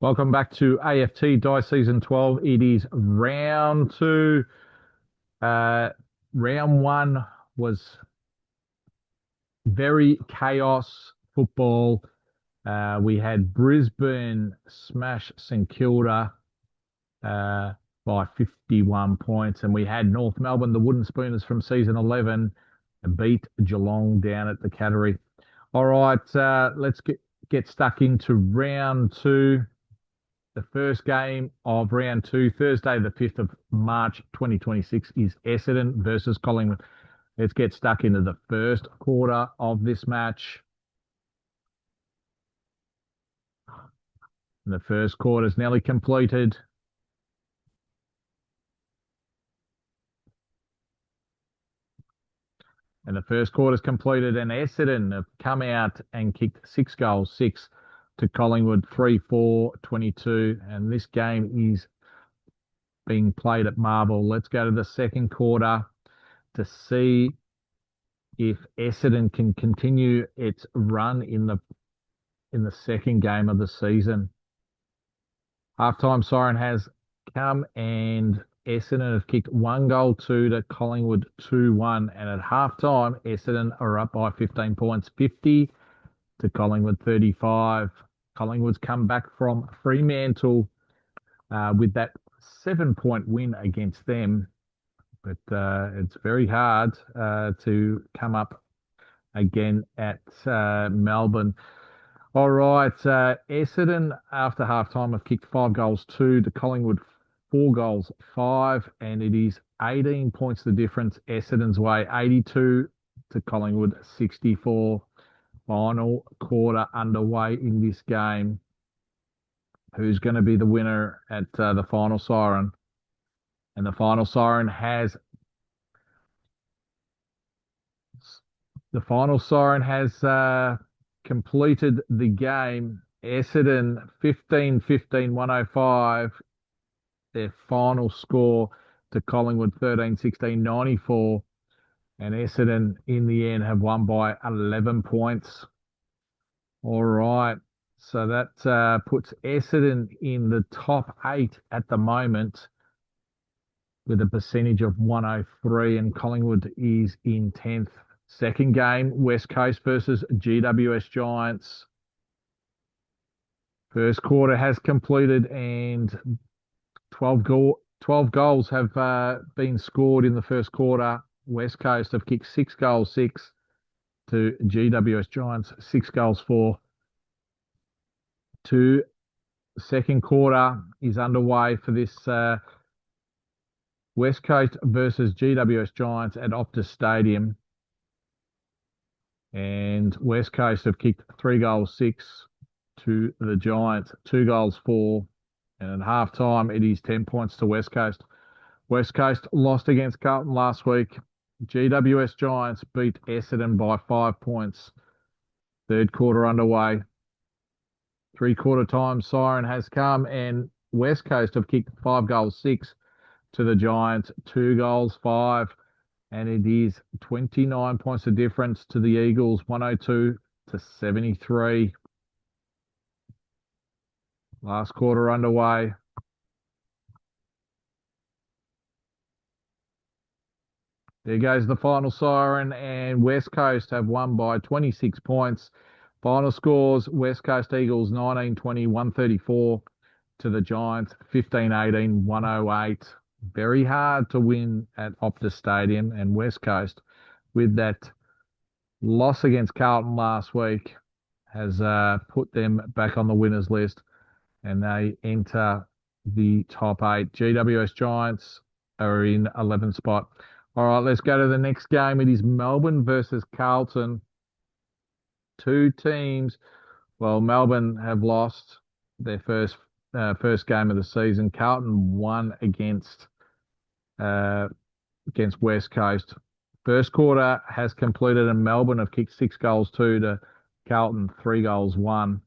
Welcome back to AFT Dice Season 12. It is round two. Uh, Round one was very chaos football. We had Brisbane smash St Kilda uh, by 51 points, and we had North Melbourne, the Wooden Spooners from Season 11, beat Geelong down at the Cattery. All right, let's get stuck into round two. The first game of round two, Thursday, the 5th of March, 2026, is Essendon versus Collingwood. Let's get stuck into the first quarter of this match. The first quarter is nearly completed. And the first quarter is completed, and Essendon have come out and kicked 6 goals, 6 to Collingwood, 3-4, 22. And this game is being played at Marvel. Let's go to the second quarter to see if Essendon can continue its run in the second game of the season. Halftime siren has come, and Essendon have kicked 1 goal, 2 to Collingwood, 2-1. And at halftime, Essendon are up by 15 points, 50 to Collingwood, 35. Collingwood's come back from Fremantle with that 7-point win against them. But it's very hard to come up again at Melbourne. All right, Essendon after halftime have kicked 5 goals, 2 to Collingwood, 4 goals, 5, and it is 18 points the difference Essendon's way, 82 to Collingwood, 64. Final quarter underway in this game. Who's going to be the winner at the final siren? And the final siren has completed the game. Essendon 15-15, 105. Their final score to Collingwood 13-16, 94. And Essendon in the end have won by 11 points. All right. So that puts Essendon in the top 8 at the moment with a percentage of 103, and Collingwood is in 10th. Second game, West Coast versus GWS Giants. First quarter has completed, and 12 goals have been scored in the first quarter. West Coast have kicked 6 goals, 6 to GWS Giants, 6 goals, 4 to. Second quarter is underway for this West Coast versus GWS Giants at Optus Stadium. And West Coast have kicked 3 goals, 6 to the Giants, 2 goals, 4. And at halftime, it is 10 points to West Coast. West Coast lost against Carlton last week. GWS Giants beat Essendon by 5 points. Third quarter underway. Three-quarter time siren has come, and West Coast have kicked 5 goals, 6 to the Giants, 2 goals, 5. And it is 29 points of difference to the Eagles, 102 to 73. Last quarter underway. There goes the final siren, and West Coast have won by 26 points. Final scores, West Coast Eagles 19-20, 134 to the Giants, 15-18, 108. Very hard to win at Optus Stadium, and West Coast, with that loss against Carlton last week, has put them back on the winners list, and they enter the top 8. GWS Giants are in 11th spot. All right, let's go to the next game. It is Melbourne versus Carlton. Two teams. Well, Melbourne have lost their first game of the season. Carlton won against West Coast. First quarter has completed, and Melbourne have kicked 6 goals, 2 to Carlton, 3 goals, 1.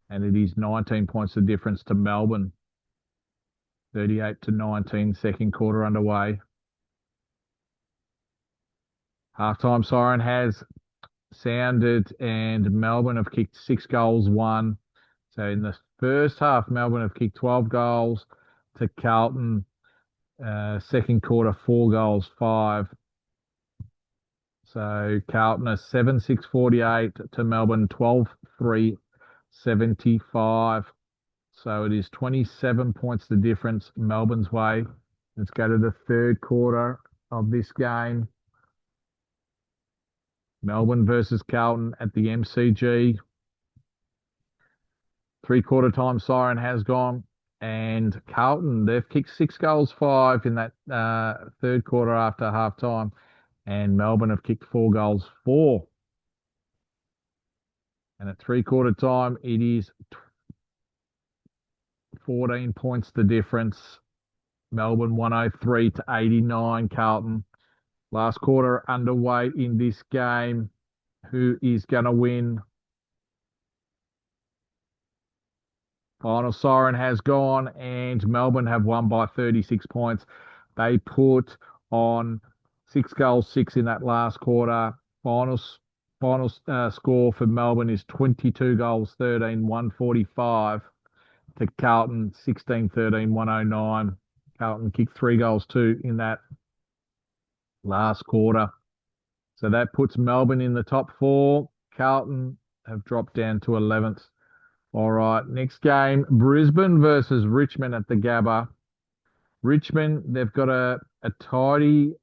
And it is 19 points of difference to Melbourne. 38 to 19, second quarter underway. Halftime siren has sounded, and Melbourne have kicked 6 goals, 1. So in the First half, Melbourne have kicked 12 goals to Carlton. Second quarter, 4 goals, 5. So Carlton are 7-6 48 to Melbourne 12-3 75. So it is 27 points the difference Melbourne's way. Let's go to the third quarter of this game. Melbourne versus Carlton at the MCG. Three-quarter time siren has gone. And Carlton, they've kicked 6 goals, 5 in that third quarter after half time. And Melbourne have kicked 4 goals, 4. And at three-quarter time, it is 14 points the difference. Melbourne 103 to 89, Carlton. Last quarter underway in this game. Who is going to win? Final siren has gone, and Melbourne have won by 36 points. They put on 6 goals, 6 in that last quarter. Final score for Melbourne is 22 goals, 13, 145 to Carlton, 16, 13, 109. Carlton kicked 3 goals, 2 in that last quarter. So that puts Melbourne in the top 4. Carlton have dropped down to 11th. All right, next game, Brisbane versus Richmond at the Gabba. Richmond, they've got a tidy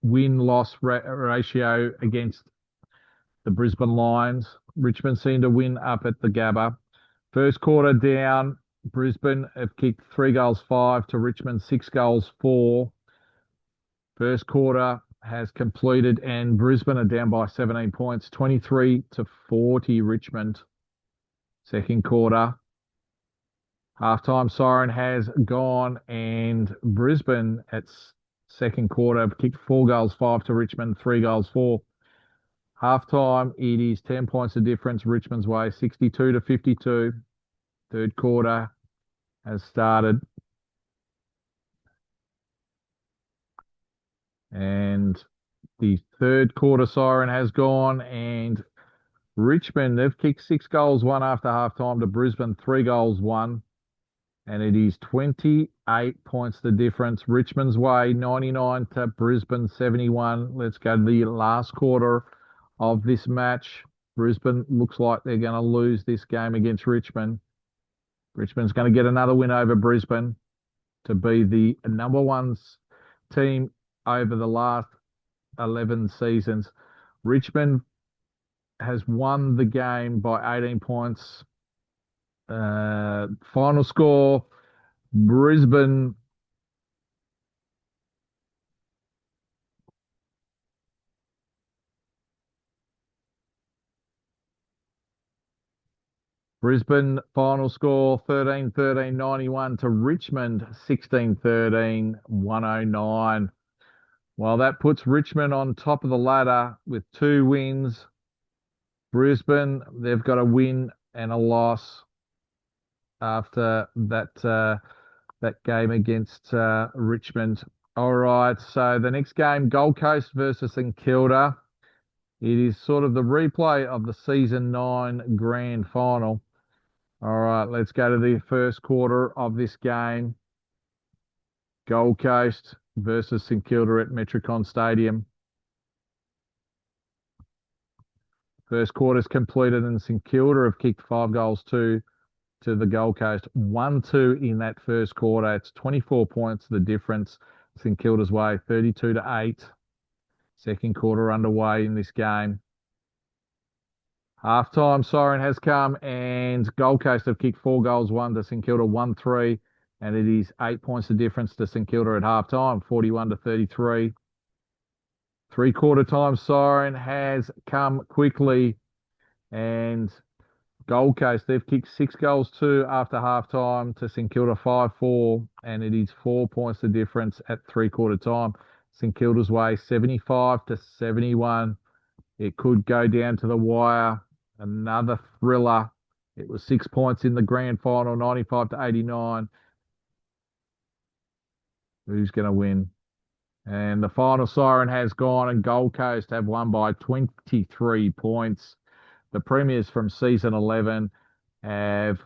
win-loss ratio against the Brisbane Lions. Richmond seem to win up at the Gabba. First quarter down, Brisbane have kicked 3 goals, 5 to Richmond, 6 goals, 4. First quarter has completed and Brisbane are down by 17 points, 23 to 40 Richmond. Second quarter, halftime siren has gone and Brisbane at second quarter have kicked 4 goals, 5 to Richmond, 3 goals, 4. Halftime, it is 10 points of difference Richmond's way, 62 to 52. Third quarter has started. And the third quarter siren has gone, and Richmond, they've kicked 6 goals, 1 after half time to Brisbane, 3 goals, 1. And it is 28 points the difference. Richmond's way, 99 to Brisbane, 71. Let's go to the last quarter of this match. Brisbane looks like they're going to lose this game against Richmond. Richmond's going to get another win over Brisbane to be the number 1 team over the last 11 seasons. Richmond has won the game by 18 points. Final score, Brisbane final score 13-13, 91 to Richmond 16-13, 109. Well, that puts Richmond on top of the ladder with 2 wins. Brisbane, they've got a win and a loss after that game against Richmond. All right, so the next game, Gold Coast versus St Kilda. It is sort of the replay of the season 9 grand final. All right, let's go to the first quarter of this game. Gold Coast versus St Kilda at Metricon Stadium. First quarter's completed and St Kilda have kicked 5 goals, 2 to the Gold Coast. 1-2 in that first quarter. It's 24 points the difference. St Kilda's way, 32 to 8. Second quarter underway in this game. Halftime siren has come and Gold Coast have kicked 4 goals, 1 to St Kilda, 1-3. And it is 8 points the difference to St Kilda at halftime, 41 to 33. Three-quarter time siren has come quickly and Gold Coast, they've kicked 6 goals, 2 after halftime to St Kilda, 5-4. And it is 4 points the difference at three-quarter time. St Kilda's way, 75 to 71. It could go down to the wire. Another thriller. It was 6 points in the grand final, 95 to 89. Who's going to win? And the final siren has gone and Gold Coast have won by 23 points. The premiers from season 11 have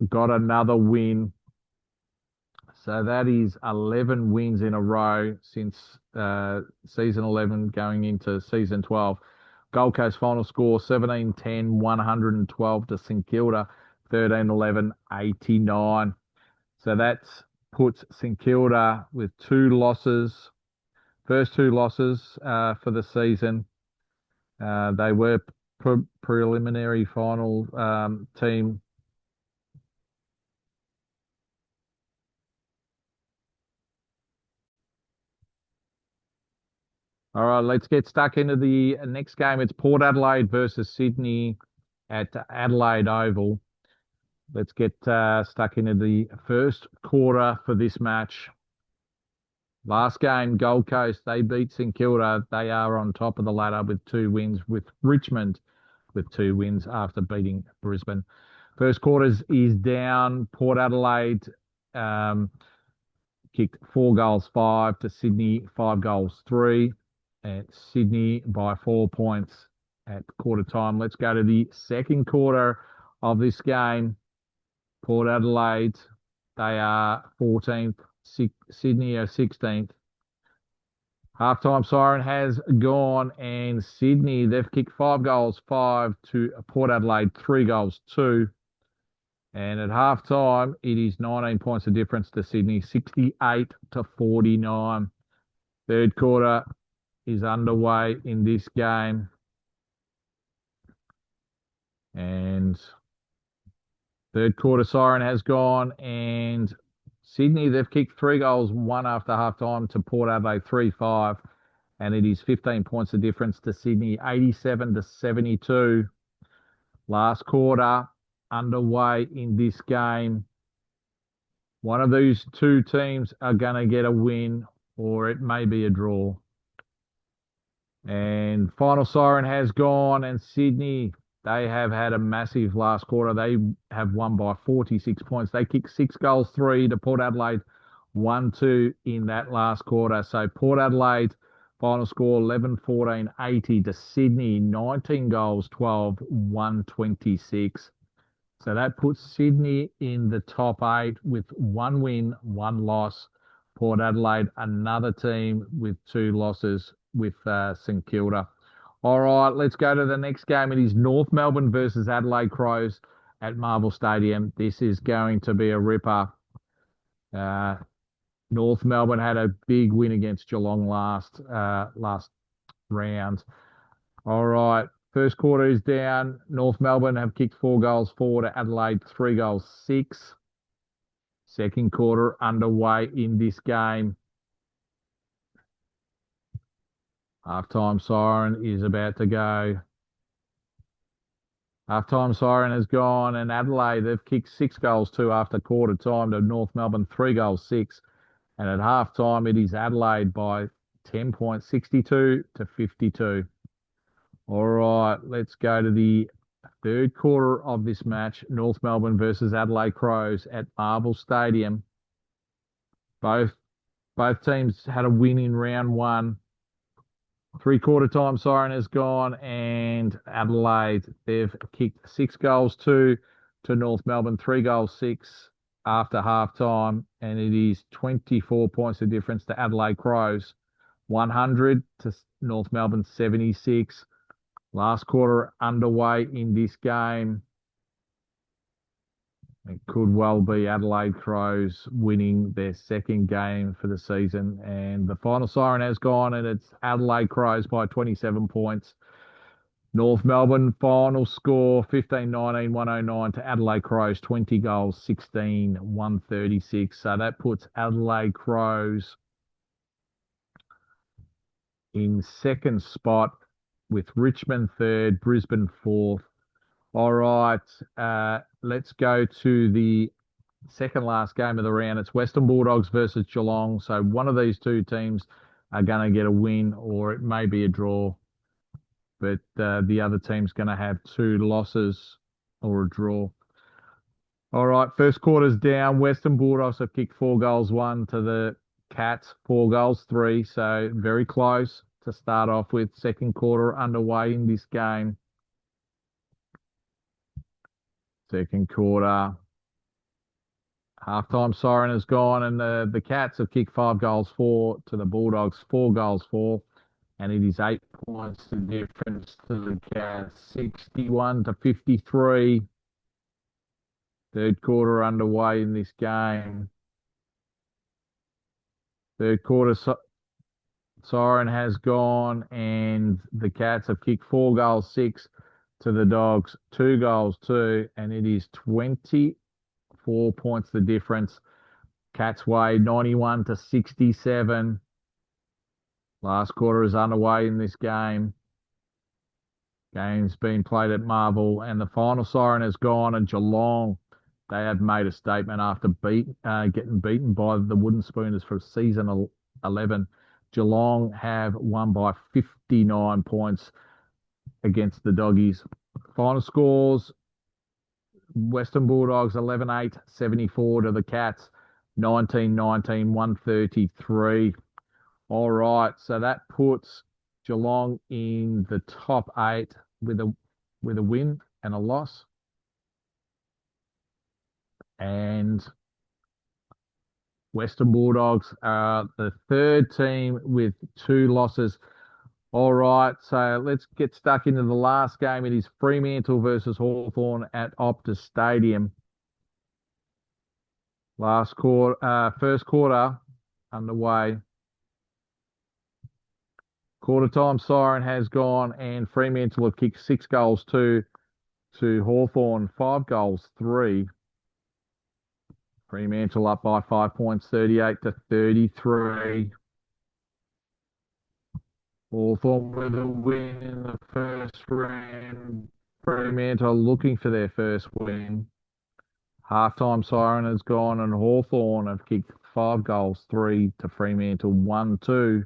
got another win. So that is 11 wins in a row since season 11 going into season 12. Gold Coast final score 17-10, 112 to St Kilda, 13-11, 89. So that puts St Kilda with two losses, first two losses for the season. They were preliminary final team. All right, let's get stuck into the next game. It's Port Adelaide versus Sydney at Adelaide Oval. Let's get stuck into the first quarter for this match. Last game, Gold Coast, they beat St Kilda. They are on top of the ladder with 2 wins, with Richmond with 2 wins after beating Brisbane. First quarters is down. Port Adelaide kicked 4 goals 5 to Sydney 5 goals 3. At Sydney by 4 points at quarter time. Let's go to the second quarter of this game. Port Adelaide, they are 14th. Sydney are 16th. Halftime siren has gone, and Sydney, they've kicked 5 goals 5 to Port Adelaide 3 goals 2. And at halftime, it is 19 points of difference to Sydney, 68 to 49. Third quarter is underway in this game. And third quarter siren has gone, and Sydney, they've kicked 3 goals, 1 after halftime to Port Adelaide 3-5. And it is 15 points of difference to Sydney, 87 to 72. Last quarter underway in this game. One of these two teams are going to get a win, or it may be a draw. And final siren has gone, and Sydney, they have had a massive last quarter. They have won by 46 points. They kicked 6 goals 3 to Port Adelaide 1-2 in that last quarter. So Port Adelaide final score 11-14, 80 to Sydney, 19 goals 12, 126. So that puts Sydney in the top 8 with 1 win, 1 loss. Port Adelaide, another team with 2 losses with St Kilda. All right, let's go to the next game. It is North Melbourne versus Adelaide Crows at Marvel Stadium. This is going to be a ripper. North Melbourne had a big win against Geelong last round. All right, first quarter is down. North Melbourne have kicked 4 goals 4 to Adelaide 3 goals 6. Second quarter underway in this game. Halftime siren is about to go. Halftime siren has gone, and Adelaide, they've kicked 6 goals 2 after quarter time to North Melbourne 3 goals 6. And at halftime, it is Adelaide by 10 points, 62 to 52. All right, let's go to the third quarter of this match. North Melbourne versus Adelaide Crows at Marvel Stadium. Both teams had a win in round 1. 3-quarter time siren has gone, and Adelaide, they've kicked 6 goals 2 to North Melbourne 3 goals 6 after half time, and it is 24 points of difference to Adelaide Crows, 100 to North Melbourne 76. Last quarter underway in this game. It could well be Adelaide Crows winning their second game for the season. And the final siren has gone, and it's Adelaide Crows by 27 points. North Melbourne final score 15-19, 109 to Adelaide Crows, 20 goals, 16, 136. So that puts Adelaide Crows in second spot with Richmond third, Brisbane fourth. All right, let's go to the second last game of the round. It's Western Bulldogs versus Geelong. So one of these two teams are going to get a win, or it may be a draw. But the other team's going to have 2 losses or a draw. All right, first quarter's down. Western Bulldogs have kicked 4 goals 1 to the Cats, 4 goals 3. So very close to start off with. Second quarter underway in this game. Second quarter. Halftime siren has gone, and the Cats have kicked 5 goals, 4 to the Bulldogs, 4 goals, 4. And it is 8 points the difference to the Cats, 61 to 53. Third quarter underway in this game. Third quarter siren has gone, and the Cats have kicked 4 goals, 6 to the Dogs, 2 goals, 2, and it is 24 points the difference. Cats way 91 to 67. Last quarter is underway in this game. Game's been played at Marvel, and the final siren has gone, and Geelong, they have made a statement after getting beaten by the Wooden Spooners for season 11. Geelong have won by 59 points against the Doggies. Final scores: Western Bulldogs 11-8, 74 to the Cats, 19-19, 133. All right, so that puts Geelong in the top 8 with a win and a loss. And Western Bulldogs are the third team with 2 losses. All right, so let's get stuck into the last game. It is Fremantle versus Hawthorn at Optus Stadium. First quarter underway. Quarter time siren has gone, and Fremantle have kicked 6 goals, 2 to Hawthorn, 5 goals, 3. Fremantle up by 5 points, 38 to 33. Hawthorn with a win in the first round. Fremantle looking for their first win. Halftime siren has gone, and Hawthorn have kicked 5 goals, 3 to Fremantle, 1-2.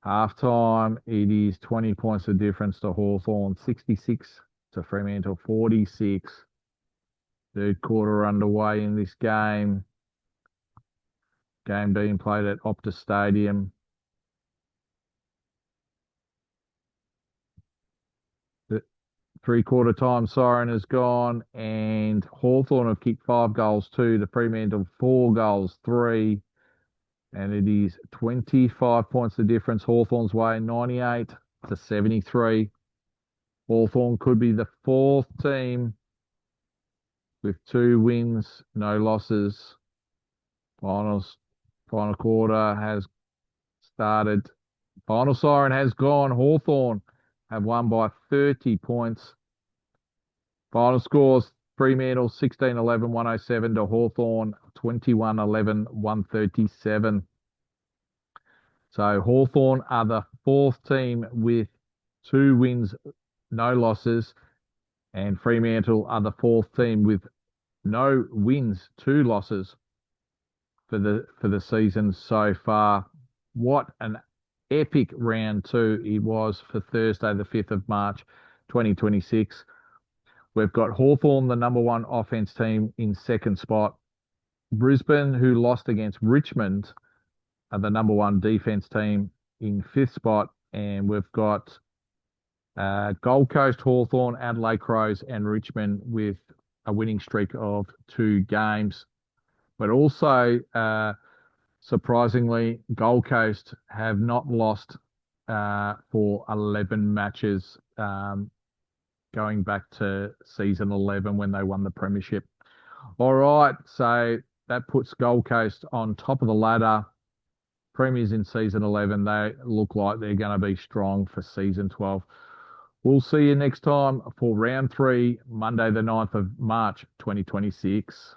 Halftime, it is 20 points of difference to Hawthorn, 66 to Fremantle, 46. Third quarter underway in this game. Game being played at Optus Stadium. The 3/4 time siren has gone, and Hawthorn have kicked 5 goals, 2 to Fremantle, 4 goals, 3. And it is 25 points the difference Hawthorn's way, 98 to 73. Hawthorn could be the 4th team with 2 wins, no losses. Final quarter has started. Final siren has gone. Hawthorn have won by 30 points. Final scores: Fremantle 16-11, 107 to Hawthorn 21-11, 137. So Hawthorn are the 4th team with 2 wins, no losses, and Fremantle are the 4th team with no wins, 2 losses for the season so far. What an epic round 2 it was for Thursday, the 5th of March, 2026. We've got Hawthorn, the number 1 offense team, in 2nd spot. Brisbane, who lost against Richmond, are the number 1 defense team in 5th spot. And we've got Gold Coast, Hawthorn, Adelaide Crows, and Richmond with a winning streak of 2 games. But also, surprisingly, Gold Coast have not lost for 11 matches, going back to season 11 when they won the premiership. All right, so that puts Gold Coast on top of the ladder. Premiers in season 11, they look like they're going to be strong for season 12. We'll see you next time for round 3, Monday the 9th of March, 2026.